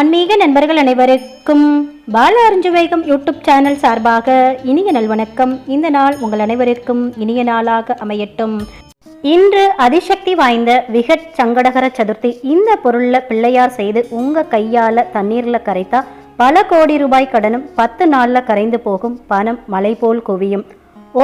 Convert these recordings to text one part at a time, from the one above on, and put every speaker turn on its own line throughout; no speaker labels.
ஆன்மீக நண்பர்கள் அனைவருக்கும் பால அறிஞ்சுவேகம் யூடியூப் சேனல் சார்பாக இனிய நல்வணக்கம். இந்த நாள் உங்கள் அனைவருக்கும் இனிய நாளாக அமையட்டும். இன்று அதிசக்தி வாய்ந்த விகட் சங்கடகர சதுர்த்தி. இந்த பொருள்ல பிள்ளையார் செய்து உங்க கையால தண்ணீர்ல கரைத்தா பல கோடி ரூபாய் கடனும் 10 நாள்ல கரைந்து போகும். பணம் மலை போல் குவியும்.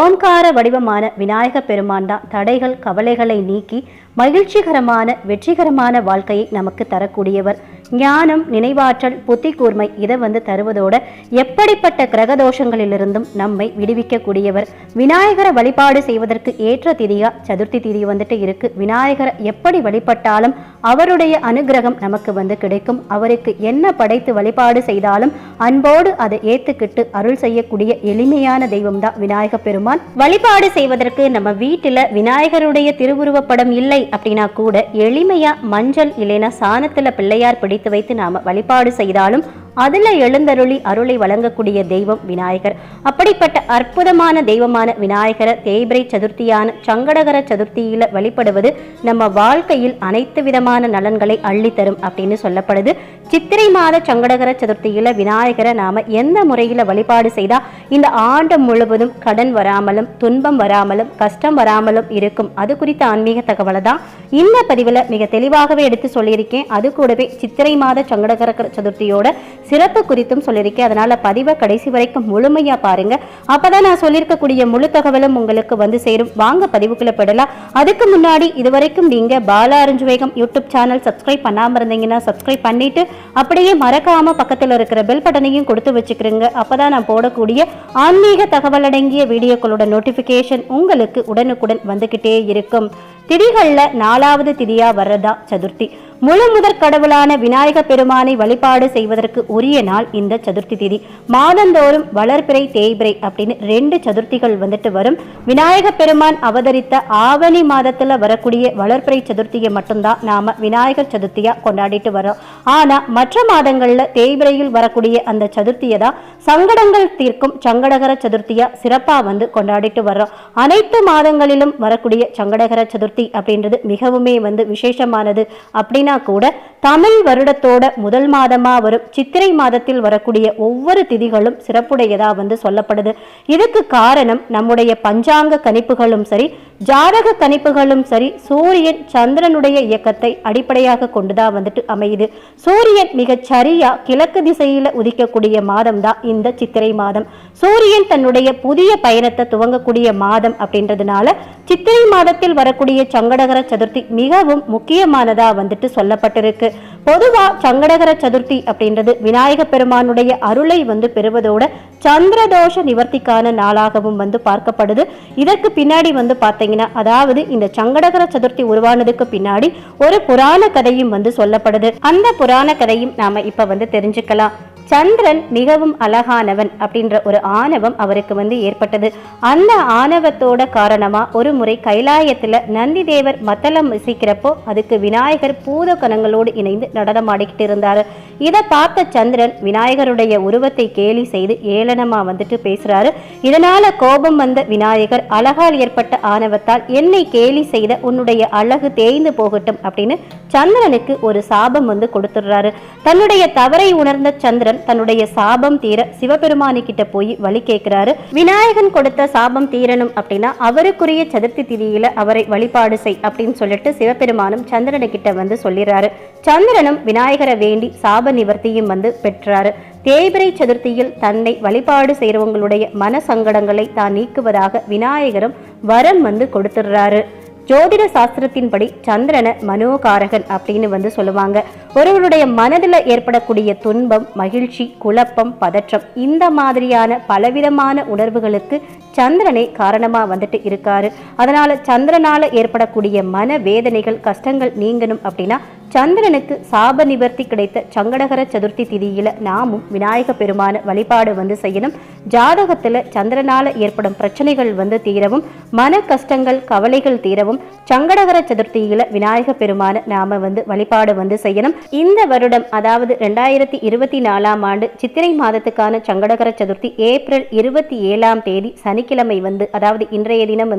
ஓம்கார வடிவமான விநாயக பெருமான் தான் தடைகள் கவலைகளை நீக்கி மகிழ்ச்சிகரமான வெற்றிகரமான வாழ்க்கையை நமக்கு தரக்கூடியவர். ஞானம், நினைவாற்றல், புத்தி கூர்மை இதை தருவதோட எப்படிப்பட்ட கிரகதோஷங்களிலிருந்தும் நம்மை விடுவிக்கக்கூடியவர். விநாயகரை வழிபாடு செய்வதற்கு ஏற்ற திதியா சதுர்த்தி திதி இருக்கு. விநாயகரை எப்படி வழிபட்டாலும் அவருடைய அனுகிரகம் நமக்கு கிடைக்கும். அவருக்கு என்ன படைத்து வழிபாடு செய்தாலும் அன்போடு அதை ஏத்துக்கிட்டு அருள் செய்யக்கூடிய எளிமையான தெய்வம் தான் விநாயக பெருமான். வழிபாடு செய்வதற்கு நம்ம வீட்டுல விநாயகருடைய திருவுருவப்படம் இல்லை அப்படின்னா கூட எளிமையா மஞ்சள் இல்லைன்னா சாணத்துல பிள்ளையார் பிடித்து வைத்து நாம வழிபாடு செய்தாலும் அதுல எழுந்தருளி அருளை வழங்கக்கூடிய தெய்வம் விநாயகர். அப்படிப்பட்ட அற்புதமான தெய்வமான விநாயகரை தேய்பிரை சதுர்த்தியான சங்கடகர சதுர்த்தியில வழிபடுவது நம்ம வாழ்க்கையில் அனைத்து விதமான நலன்களை அள்ளித்தரும் அப்படின்னு சொல்லப்படுது. சித்திரை மாத சங்கடகர சதுர்த்தியில விநாயகரை நாம எந்த முறையில வழிபாடு செய்தா இந்த ஆண்டு முழுவதும் கடன் வராமலும் துன்பம் வராமலும் கஷ்டம் வராமலும் இருக்கும், அது குறித்த ஆன்மீக தகவலை தான் இந்த பதிவுல மிக தெளிவாகவே எடுத்து சொல்லியிருக்கேன். அது கூடவே சித்திரை மாத சங்கடகர சதுர்த்தியோட சிறப்பு குறித்தும் சொல்லியிருக்கேன். அதனால பதிவை கடைசி வரைக்கும் முழுமையா பாருங்க. அப்பதான் நான் சொல்லியிருக்கக்கூடிய முழு தகவலும் உங்களுக்கு சேரும். வாங்க பதிவுக்குள்ள பெறலாம். அதுக்கு முன்னாடி இதுவரைக்கும் நீங்க பால அறிஞ்சுவேகம் யூடியூப் சேனல் சப்ஸ்கிரைப் பண்ணாம இருந்தீங்கன்னா சப்ஸ்கிரைப் பண்ணிட்டு அப்படியே மறக்காம பக்கத்துல இருக்கிற பெல் பட்டனையும் கொடுத்து வச்சுக்கிறீங்க. அப்பதான் நான் போடக்கூடிய ஆன்மீக தகவல் அடங்கிய வீடியோக்களோட நோட்டிபிகேஷன் உங்களுக்கு உடனுக்குடன் வந்துகிட்டே இருக்கும். திதிகள்ல 4வது திதியா வர்றதா சதுர்த்தி. முழு முதற் கடவுளான விநாயக பெருமானை வழிபாடு செய்வதற்கு உரிய நாள் இந்த சதுர்த்தி திதி. மாதந்தோறும் வளர்பிறை தேய்பிறை அப்படின்னு 2 சதுர்த்திகள் வரும். விநாயக பெருமான் அவதரித்த ஆவணி மாதத்துல வரக்கூடிய வளர்பிறை சதுர்த்தியை மட்டும்தான் நாம விநாயகர் சதுர்த்தியா கொண்டாடிட்டு வரோம். ஆனா மற்ற மாதங்கள்ல தேய்பிறையில் வரக்கூடிய அந்த சதுர்த்தியை தான் சங்கடங்கள் தீர்க்கும் சங்கடகர சதுர்த்தியா சிறப்பா கொண்டாடிட்டு வர்றோம். அனைத்து மாதங்களிலும் வரக்கூடிய சங்கடகர சதுர்த்தி அப்படின்றது மிகவுமே விசேஷமானது. அப்படின்னா கூட தமிழ் வருடத்தோட முதல் மாதமா வரும் சித்திரை மாதத்தில் வரக்கூடிய ஒவ்வொரு திதிகளும் சிறப்புடையதா சொல்லப்படுது. இதுக்கு காரணம் நம்முடைய பஞ்சாங்க கணிப்புகளும் சரி ஜாதக கணிப்புகளும் சரி சூரியன் சந்திரனுடைய இயக்கத்தை அடிப்படையாக கொண்டுதான் அமையுது. சூரியன் மிகச் சரியா கிழக்கு திசையில உதிக்கக்கூடிய மாதம் தான் இந்த சித்திரை மாதம். சூரியன் தன்னுடைய புதிய பயணத்தை துவங்கக்கூடிய மாதம் அப்படின்றதுனால சித்திரை மாதத்தில் வரக்கூடிய சங்கடகர சதுர்த்தி மிகவும் முக்கியமானதா சொல்லப்பட்டிருக்கு. பொதுவா சங்கடகர சதுர்த்தி அப்படின்றது விநாயக பெருமானுடைய அருளை பெறுவதோட சந்திரதோஷ நிவர்த்திக்கான நாளாகவும் பார்க்கப்படுது. இதற்கு பின்னாடி பார்த்தீங்கன்னா அதாவது இந்த சங்கடகர சதுர்த்தி உருவானதுக்கு பின்னாடி ஒரு புராண கதையும் சொல்லப்படுது. அந்த புராண கதையும் நாம இப்ப தெரிஞ்சுக்கலாம். சந்திரன் மிகவும் அழகானவன் அப்படின்ற ஒரு ஆணவம் அவருக்கு ஏற்பட்டது. அந்த ஆணவத்தோட காரணமா ஒரு முறை கைலாயத்துல நந்தி தேவர் மத்தளம் இசைக்கிறப்போ அதுக்கு விநாயகர் பூத கணங்களோடு இணைந்து நடனமாடிக்கிட்டு இருந்தாரு. இதை பார்த்த சந்திரன் விநாயகருடைய உருவத்தை கேலி செய்து ஏளனமா பேசுறாரு. இதனால கோபம் வந்த விநாயகர் அழகால் ஏற்பட்ட ஆணவத்தால் என்னை கேலி செய்த உன்னுடைய அழகு தேய்ந்து போகட்டும் அப்படின்னு சந்திரனுக்கு ஒரு சாபம் கொடுத்துடுறாரு. தன்னுடைய தவறை உணர்ந்த சந்திரன் தன்னுடைய சாபம் தீர சிவபெருமானி கிட்ட போய் வழி கேட்கிறாரு. விநாயகன் கொடுத்த சாபம் தீரணும் அப்படின்னா அவருக்குரிய சதுர்த்தி திதியில அவரை வழிபாடு செய் அப்படின்னு சொல்லிட்டு சிவபெருமானும் சந்திரனு கிட்ட சொல்லிடுறாரு. சந்திரனும் விநாயகரை வேண்டி சாப நிவர்த்தியும் பெற்றாரு. தேய்பிரை சதுர்த்தியில் தன்னை வழிபாடு செய்றவங்களுடைய மன சங்கடங்களை தான் நீக்குவதாக விநாயகரும் வரம் கொடுத்துடுறாரு. ஜோதிட சாஸ்திரத்தின்படி சந்திரனை மனோகாரகன் அப்படின்னு சொல்லுவாங்க. ஒருவருடைய மனதில் ஏற்படக்கூடிய துன்பம், மகிழ்ச்சி, குழப்பம், பதற்றம் இந்த மாதிரியான பலவிதமான உணர்வுகளுக்கு சந்திரனே காரணமா இருக்காரு. அதனால சந்திரனால ஏற்படக்கூடிய மன வேதனைகள் கஷ்டங்கள் நீங்கணும் அப்படின்னா சந்திரனுக்கு சாப நிவர்த்தி கிடைத்த சங்கடகர சதுர்த்தி திதியில நாமும் விநாயக பெருமான வழிபாடு செய்யணும். ஜாதகத்துல சந்திரனால ஏற்படும் பிரச்சனைகள் தீரவும் மன கஷ்டங்கள் கவலைகள் தீரவும் சங்கடகர சதுர்த்தியில விநாயக பெருமான நாம வழிபாடு செய்யணும். இந்த வருடம் அதாவது 2024ஆம் ஆண்டு சித்திரை மாதத்துக்கான சங்கடகர சதுர்த்தி ஏப்ரல் 27ஆம் தேதி சனிக்கிழமை அதாவது இன்றைய தினம்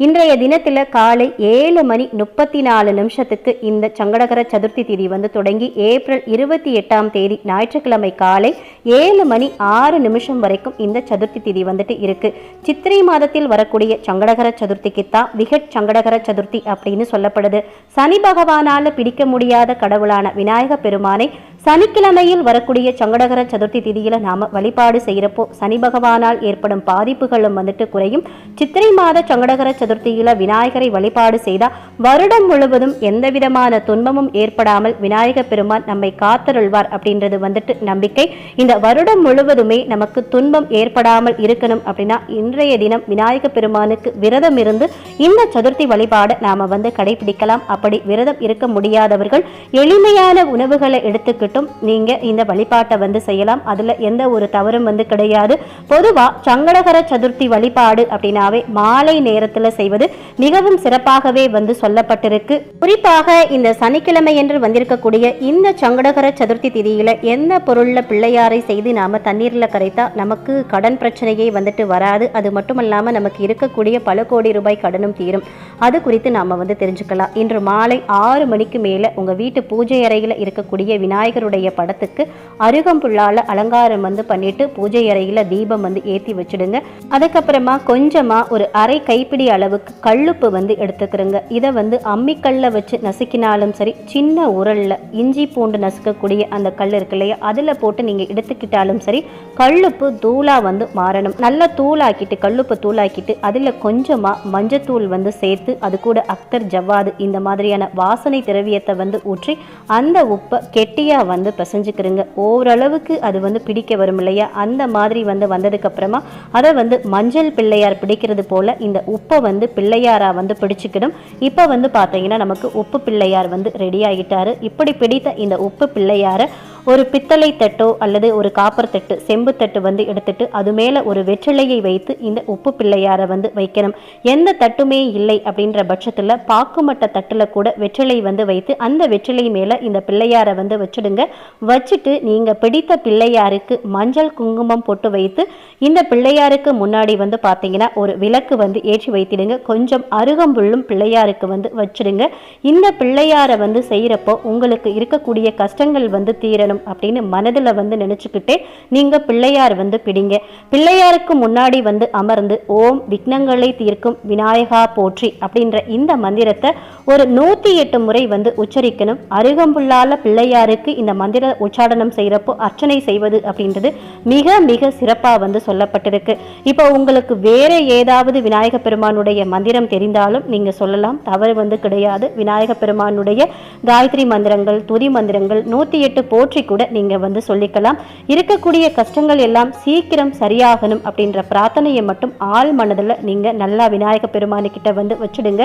இன்றைய தினத்துல காலை 7:34 இந்த சங்கடகர சதுர்த்தி திதி வந்து தொடங்கி ஏப்ரல் 28ஆம் தேதி ஞாயிற்றுக்கிழமை காலை 7:06 வரைக்கும் இந்த சதுர்த்தி திதி வந்துட்டு இருக்கு. சித்திரை மாதத்தில் வரக்கூடிய சங்கடகர சதுர்த்திக்கு தான் விகட் சங்கடகர சதுர்த்தி அப்படின்னு சொல்லப்படுது. சனி பகவானால பிடிக்க முடியாத கடவுளான விநாயக பெருமானை சனிக்கிழமையில் வரக்கூடிய சங்கடகர சதுர்த்தி திதியில நாம வழிபாடு செய்யறப்போ சனி பகவானால் ஏற்படும் பாதிப்புகளும் வந்துட்டு குறையும். சித்திரை மாத சங்கடகர சதுர்த்தியில விநாயகரை வழிபாடு செய்தா வருடம் முழுவதும் எந்த விதமான துன்பமும் ஏற்படாமல் விநாயக பெருமான் நம்மை காத்தருள்வார் அப்படின்றது வந்துட்டு நம்பிக்கை. இந்த வருடம் முழுவதுமே நமக்கு துன்பம் ஏற்படாமல் இருக்கணும் அப்படின்னா இன்றைய தினம் விநாயக பெருமானுக்கு விரதம் இருந்து இந்த சதுர்த்தி வழிபாடு நாம வந்து கடைபிடிக்கலாம். அப்படி விரதம் இருக்க முடியாதவர்கள் எளிமையான உணவுகளை எடுத்துக்கிட்டும் நீங்க இந்த வழிபாட்டை வந்து செய்யலாம். அதுல எந்த ஒரு தவறும் வந்து கிடையாது. பொதுவா சங்கடகர சதுர்த்தி வழிபாடு அப்படின்னாவே மாலை நேரத்துல செய்வது மிகவும் சிறப்பாகவே வந்து சொல்லப்பட்டிருக்கு. குறிப்பாக இந்த சனிக்கிழமை என்று வந்திருக்கக்கூடிய இந்த சங்கடகர சதுர்த்தி திதியில எந்த பொருள்ல பிள்ளையாரை செய்து நாம தண்ணீர்ல கரைத்தா நமக்கு கடன் பிரச்சனையே வந்துட்டு வராது. அது மட்டுமல்லாம நமக்கு இருக்கக்கூடிய பல கோடி ரூபாய் கடனும் தீரும். அது குறித்து நாம வந்து தெரிஞ்சுக்கலாம். இன்று மாலை 6 மணிக்கு மேல உங்க வீட்டு பூஜை அறையில இருக்கக்கூடிய விநாயகருடைய படத்துக்கு அருகம்புல்லால அலங்காரம் வந்து பண்ணிட்டு பூஜை அறையில தீபம் வந்து ஏற்றி வச்சிடுங்க. அதுக்கப்புறமா கொஞ்சமா ஒரு அரை கைப்பிடி அளவுக்கு கல்லுப்பு வந்து எடுத்துக்கிறோங்க. இதை வந்து அம்மிக்கல்ல வச்சு நசுக்கினாலும் சரி, சின்ன உரல்ல இஞ்சி பூண்டு நசுக்கக்கூடிய அந்த கல் இருக்கு இல்லையா, அதுல போட்டு நீங்க எடுத்துக்கிட்டாலும் சரி, கல்லுப்பு தூளா வந்து மாறணும். நல்லா தூளாக்கிட்டு கல்லுப்பு தூளாக்கிட்டு அதுல கொஞ்சமா மஞ்சத்தூள் வந்து சேர்த்து அது கூட அக்தர் ஜவ்வாது இந்த மாதிரியான வாசனை திரவியத்தை வந்து ஊற்றி அந்த உப்பை கெட்டியா வந்து பிசைஞ்சுக்கிறங்க. ஓரளவுக்கு அது வந்து பிடிக்க வரும் இல்லையா, அந்த மாதிரி வந்து வந்ததுக்கு அப்புறமா அதை வந்து மஞ்சள் பிள்ளையார் பிடிக்கிறது போல இந்த உப்பை வந்து பிள்ளையாரா வந்து பிடிச்சுக்கணும். இப்போ வந்து பார்த்தீங்கன்னா நமக்கு உப்பு பிள்ளையார் வந்து ரெடி ஆகிட்டாரு. இப்படி பிடித்த இந்த உப்பு பிள்ளையாரை ஒரு பித்தளை தட்டோ அல்லது ஒரு காப்பர் தட்டு, செம்பு தட்டு வந்து எடுத்துட்டு அது மேல ஒரு வெற்றிலையை வைத்து இந்த உப்பு பிள்ளையாரை வந்து வைக்கணும். எந்த தட்டுமே இல்லை அப்படின்ற பட்சத்துல பாக்குமட்ட தட்டுல கூட வெற்றிலை வந்து வைத்து அந்த வெற்றிலை மேல இந்த பிள்ளையாரை வந்து வச்சுடுங்க. வச்சுட்டு நீங்க பிடித்த பிள்ளையாருக்கு மஞ்சள் குங்குமம் போட்டு வைத்து இந்த பிள்ளையாருக்கு முன்னாடி வந்து பார்த்தீங்கன்னா ஒரு விளக்கு வந்து ஏற்றி வைத்திடுங்க. கொஞ்சம் அருகம்புல்லும் பிள்ளையாருக்கு வந்து வச்சிடுங்க. இந்த பிள்ளையாரை வந்து செய்யறப்போ உங்களுக்கு இருக்கக்கூடிய கஷ்டங்கள் வந்து தீரணும் அப்படின்னு மனதில் வந்து நினைச்சுக்கிட்டே நீங்க பிள்ளையார் வந்து பிடிங்க. பிள்ளையாருக்கு முன்னாடி வந்து அமர்ந்து ஓம் விக்னங்களை தீர்க்கும் விநாயகா போற்றி அப்படின்ற இந்த மந்திரத்தை ஒரு 108 முறை வந்து உச்சரிக்கணும். அருகம்புல்லால பிள்ளையாருக்கு இந்த மந்திர உச்சாடனம் செய்யறப்போ அர்ச்சனை செய்வது அப்படின்றது மிக மிக சிறப்பா வந்து சொல்லப்பட்டிருக்கு. இப்போ உங்களுக்கு வேற ஏதாவது விநாயக பெருமானுடைய மந்திரம் தெரிந்தாலும் நீங்க சொல்லலாம், தவறு வந்து கிடையாது. விநாயக பெருமானுடைய காயத்ரி மந்திரங்கள், துதி மந்திரங்கள், 108 போற்றி கூட நீங்க வந்து சொல்லிக்கலாம். இருக்கக்கூடிய கஷ்டங்கள் எல்லாம் சீக்கிரம் சரியாகணும் அப்படின்ற பிரார்த்தனையை மட்டும் ஆள் மனதில் நீங்க நல்லா விநாயக பெருமானு கிட்ட வந்து வச்சுடுங்க.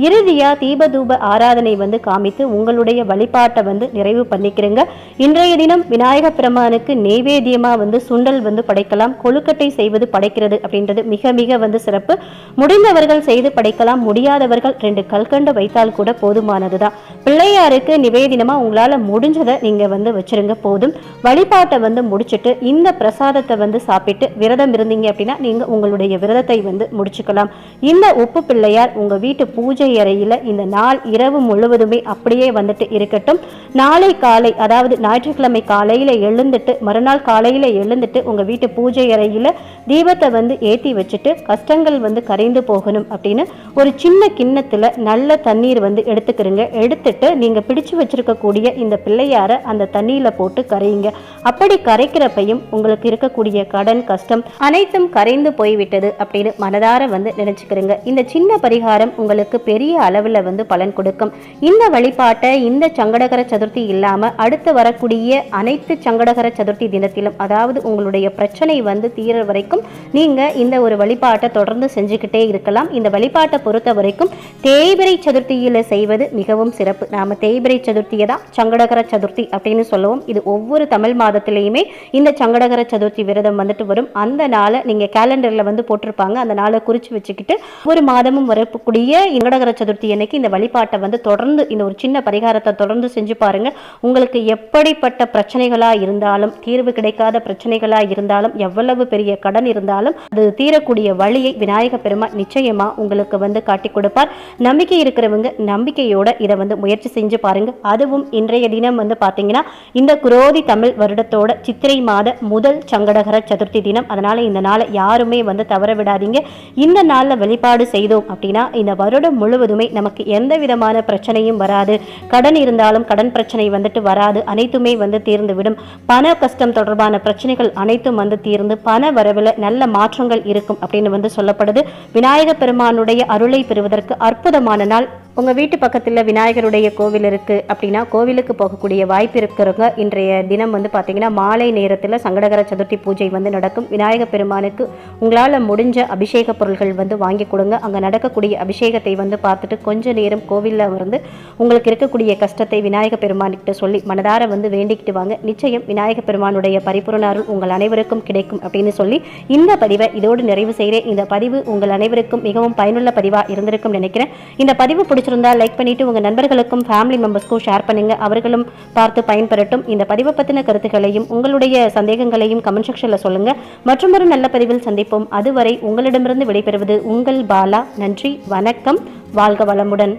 இறுதியா தீபதூப ஆராதனை வந்து காமித்து உங்களுடைய வழிபாட்டை வந்து நிறைவு பண்ணிக்கிறீங்க. இன்றைய தினம் விநாயக பெருமானுக்கு நெய்வேத்தியமா வந்து சுண்டல் வந்து படைக்கலாம். கொழுக்கட்டை செய்வது படைக்கிறது அப்படின்றது மிக மிக வந்து சிறப்பு. முடிந்தவர்கள் செய்து படைக்கலாம், முடியாதவர்கள் 2 கல்கண்டு வைத்தால் கூட போதுமானதுதான். பிள்ளையாருக்கு நிவேதினமா உங்களால முடிஞ்சதை நீங்க வந்து வச்சிருங்க போதும். வழிபாட்டை வந்து முடிச்சுட்டு இந்த பிரசாதத்தை வந்து சாப்பிட்டு விரதம் இருந்தீங்க அப்படின்னா நீங்க உங்களுடைய விரதத்தை வந்து முடிச்சுக்கலாம். இந்த உப்பு பிள்ளையார் உங்க வீட்டு பூஜை அறையில இந்த நாள் இரவு முழுவதுமே அப்படியே வந்துட்டு இருக்கட்டும். நாளை காலை, அதாவது ஞாயிற்றுக்கிழமை காலையில எழுந்துட்டு மறுநாள் காலையில எழுந்துட்டு உங்க வீட்டு பூஜை அறையில தீபத்தை வந்து ஏற்றி வச்சுட்டு கஷ்டங்கள் வந்து கரைந்து போகணும் அப்படின்னு ஒரு சின்ன கிண்ணத்துல நல்ல தண்ணீர் வந்து எடுத்துக்கிறீங்க. எடுத்துட்டு நீங்க பிடிச்சு வச்சிருக்கக்கூடிய இந்த பிள்ளையார அந்த தண்ணியில போட்டு கரையுங்க. அப்படி கரைக்கிறப்பையும் உங்களுக்கு இருக்கக்கூடிய கடன் கஷ்டம் அனைத்தும் கரைந்து போய்விட்டது அப்படின்னு மனதார வந்து நினைச்சுக்கிறீங்க. இந்த சின்ன பரிகாரம் உங்களுக்கு பெரிய அளவுல வந்து பலன் கொடுக்கும். இந்த வழிபாட்டை இந்த சங்கடகர சதுர்த்தி இல்லாம அடுத்து வரக்கூடிய அனைத்து சங்கடகர சதுர்த்தி தினத்திலும், அதாவது உங்களுடைய பிரச்சனை வந்து தீர வரைக்கும் நீங்க இந்த ஒரு வழிபாட்டை தொடர்ந்து செஞ்சுக்கிட்டே இருக்கலாம். இந்த வழிபாட்டை பொறுத்த வரைக்கும் தேய்பிரை சதுர்த்தியில செய்வது மிகவும் சிறப்பு. நாம தேய்பிரை சதுர்த்தியை தான் சங்கடகர சதுர்த்தி அப்படின்னு சொல்லுவோம். வரும். இது ஒவ்வொரு தமிழ் மாதத்திலையுமே இந்த சங்கடகர சதுர்த்தி விரதம் வந்துட்டு வரும். அந்த நாளை நீங்க கேலண்டர்ல வந்து போட்டிருப்பாங்க, அந்த நாளை குறிச்சு வச்சுக்கிட்டு ஒரு மாதமும் வரக்கூடிய சங்கடகர சதுர்த்தி அன்னைக்கு இந்த வழிபாட்டை வந்து தொடர்ந்து இந்த ஒரு சின்ன பரிகாரத்தை தொடர்ந்து செஞ்சு பாருங்க. உங்களுக்கு எப்படிப்பட்ட பிரச்சனைகளா இருந்தாலும், தீர்வு கிடைக்காத பிரச்சனைகளா இருந்தாலும், எவ்வளவு பெரிய கடன் இருந்தாலும் அது தீரக்கூடிய வழியை விநாயக பெருமாள் நிச்சயமா உங்களுக்கு வந்து காட்டி கொடுப்பார். நம்பிக்கை இருக்கிறவங்க நம்பிக்கையோட இதை வந்து முயற்சி செஞ்சு பாருங்க. அதுவும் இன்றைய தினம் வந்து பாத்தீங்கன்னா இந்த குரோதி தமிழ் வருடத்தோட சித்திரை மாத முதல் சங்கடகர சதுர்த்தி தினம். அதனால இந்த நாளை யாருமே வந்து தவற விடாதீங்க. இந்த நாள்ல வழிபாடு செய்தோம் அப்படின்னா இந்த வருடம் முழுவதுமே நமக்கு எந்த விதமான பிரச்சனையும் வராது. கடன் இருந்தாலும் கடன் பிரச்சனை வந்துட்டு வராது, அனைத்துமே வந்து தீர்ந்து விடும். பண கஷ்டம் தொடர்பான பிரச்சனைகள் அனைத்தும் வந்து தீர்ந்து பண வரவில் நல்ல மாற்றங்கள் இருக்கும் அப்படின்னு வந்து சொல்லப்படுது. விநாயக பெருமானுடைய அருளை பெறுவதற்கு அற்புதமான நாள். உங்கள் வீட்டு பக்கத்தில் விநாயகருடைய கோவில் இருக்குது அப்படின்னா கோவிலுக்கு போகக்கூடிய வாய்ப்பு இருக்கிறவங்க இன்றைய தினம் வந்து பார்த்தீங்கன்னா மாலை நேரத்தில் சங்கடகர சதுர்த்தி பூஜை வந்து நடக்கும். விநாயக பெருமானுக்கு உங்களால் முடிஞ்ச அபிஷேக பொருள்கள் வந்து வாங்கி கொடுங்க. அங்கே நடக்கக்கூடிய அபிஷேகத்தை வந்து பார்த்துட்டு கொஞ்ச நேரம் கோவிலில் வந்து உங்களுக்கு இருக்கக்கூடிய கஷ்டத்தை விநாயக பெருமான்கிட்ட சொல்லி மனதார வந்து வேண்டிக்கிட்டு வாங்க. நிச்சயம் விநாயக பெருமானுடைய பரிபூரண அருள் உங்கள் அனைவருக்கும் கிடைக்கும் அப்படின்னு சொல்லி இந்த பதிவை இதோடு நிறைவு செய்கிறேன். இந்த பதிவு உங்கள் அனைவருக்கும் மிகவும் பயனுள்ள பதிவாக இருந்திருக்கும் நினைக்கிறேன். இந்த பதிவு பிடிச்சிருந்தா லைக் பண்ணிட்டு உங்க நண்பர்களுக்கும் ஃபேமிலி மெம்பர்ஸ்க்கும் ஷேர் பண்ணுங்க, அவர்களும் பார்த்து பயன்பெறட்டும். இந்த பதிவை பத்தின கருத்துக்களையும் உங்களுடைய சந்தேகங்களையும் கமெண்ட் செக்ஷன்ல சொல்லுங்க. மற்றொரு நல்ல பதிவில் சந்திப்போம். அதுவரை உங்களிடமிருந்து விடைபெறுவது உங்கள் பாலா. நன்றி, வணக்கம், வாழ்க வளமுடன்.